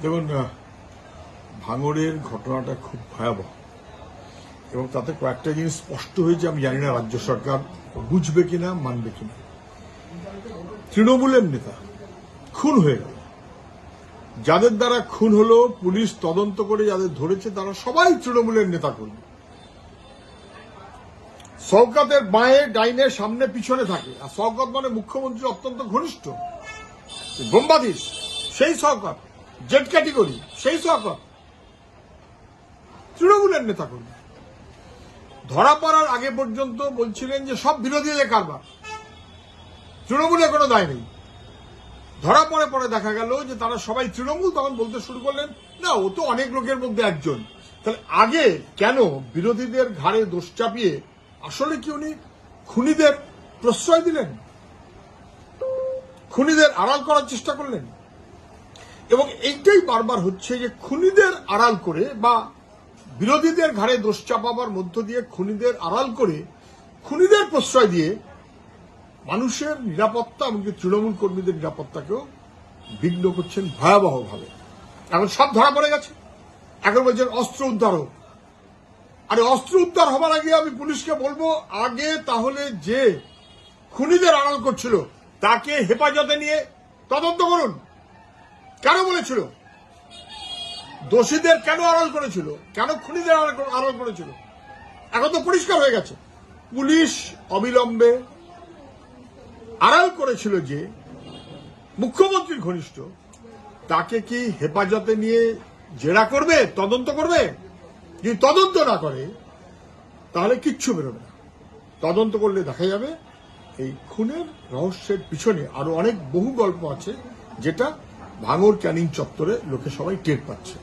দেখুন, ভাঙড়ের ঘটনাটা খুব ভয়াবহ এবং তাতে কয়েকটা জিনিস স্পষ্ট হয়েছে। আমি জানি না রাজ্য সরকার বুঝবে কিনা, মানবে কিনা। তৃণমূলের নেতা খুন হয়ে গেল। যাদের দ্বারা খুন হলো, পুলিশ তদন্ত করে যাদের ধরেছে তারা সবাই তৃণমূলের নেতা কর্মী। শওকতের বাঁয়ে ডাইনে সামনে পিছনে থাকে, আর শওকত মানে মুখ্যমন্ত্রী অত্যন্ত ঘনিষ্ঠ বোম্বাদিস, সেই শওকত, জেড ক্যাটেগরি সেই শওকত তৃণমূলের নেতা কর্মী। ধরা পড়ার আগে পর্যন্ত বলছিলেন যে সব বিরোধীদের কারবার, তৃণমূলের কোনো দায় নেই। ধরা পড়ে পরে দেখা গেল যে তারা সবাই তৃণমূল। তখন বলতে শুরু করলেন, না ও তো অনেক লোকের মধ্যে একজন। তাহলে আগে কেন বিরোধীদের ঘাড়ে দোষ চাপিয়ে আসলে কি উনি খুনিদের প্রশ্রয় দিলেন, খুনিদের আড়াল করার চেষ্টা করলেন? এবং এইটাই বারবার হচ্ছে যে খুনিদের আড়াল করে বা বিরোধীদের ঘাড়ে দোষ চাপাবার মধ্য দিয়ে খুনিদের আড়াল করে, খুনিদের প্রশ্রয় দিয়ে মানুষের নিরাপত্তা এমনকি তৃণমূল কর্মীদের নিরাপত্তাকেও বিঘ্ন করছেন ভয়াবহভাবে। এখন সব ধরা পড়ে গেছে। এখন বলছেন অস্ত্র উদ্ধার হোক। আরে অস্ত্র উদ্ধার হবার আগে আমি পুলিশকে বলবো, আগে তাহলে যে খুনিদের আড়াল করছিল তাকে হেফাজতে নিয়ে তদন্ত করুন। কেন বলেছিল? দোষীদের কেন আড়াল করেছিল? কেন খুনিদের আড়াল করেছিল? এখন তো পরিষ্কার হয়ে গেছে। পুলিশ অবিলম্বে আড়াল করেছিল যে মুখ্যমন্ত্রীর ঘনিষ্ঠ, তাকে কি হেফাজতে নিয়ে জেরা করবে, তদন্ত করবে? যদি তদন্ত না করে তাহলে কিচ্ছু বেরোবে না। তদন্ত করলে দেখা যাবে এই খুনের রহস্যের পিছনে আরো অনেক বহু গল্প আছে, যেটা ভাঙড় ক্যানিং চত্বরে লোকে সবাই টের পাচ্ছে।